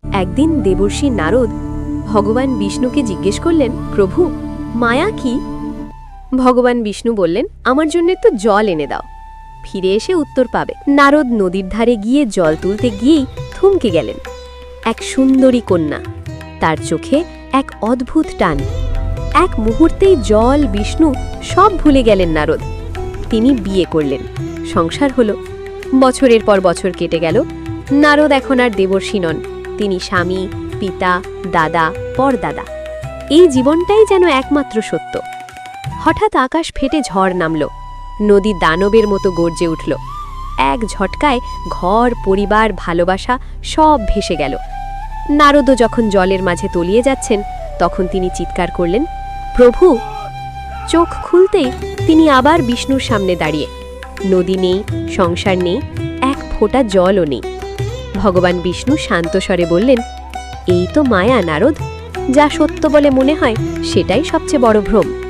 একদিন দেবর্ষি নারদ ভগবান বিষ্ণুকে জিজ্ঞেস করলেন, প্রভু, মায়া কি? ভগবান বিষ্ণু বললেন, আমার জন্য তো জল এনে দাও। ফিরে এসে উত্তর পাবে। নারদ নদীর ধারে গিয়ে জল তুলতে গিয়েই থমকে গেলেন। এক সুন্দরী কন্যা, তার চোখে এক অদ্ভুত টান। এক মুহূর্তেই জল, বিষ্ণু সব ভুলে গেলেন নারদ। তিনি বিয়ে করলেন, সংসার হলো। বছরের পর বছর কেটে গেল। নারদ এখন আর দেবর্ষি নন, তিনি স্বামী, পিতা, দাদা, পরদাদা। এই জীবনটাই যেন একমাত্র সত্য। হঠাৎ আকাশ ফেটে ঝড় নামল, নদী দানবের মতো গর্জে উঠল। এক ঝটকায় ঘর, পরিবার, ভালোবাসা সব ভেসে গেল। নারদও যখন জলের মাঝে তলিয়ে যাচ্ছেন, তখন তিনি চিৎকার করলেন, প্রভু! চোখ খুলতেই তিনি আবার বিষ্ণুর সামনে দাঁড়িয়ে। নদী নেই, সংসার নেই, এক ফোঁটা জলও নেই। ভগবান বিষ্ণু শান্ত স্বরে বললেন, এই তো মায়া নারদ। যা সত্য বলে মনে হয় সেটাই সবচেয়ে বড় ভ্রম।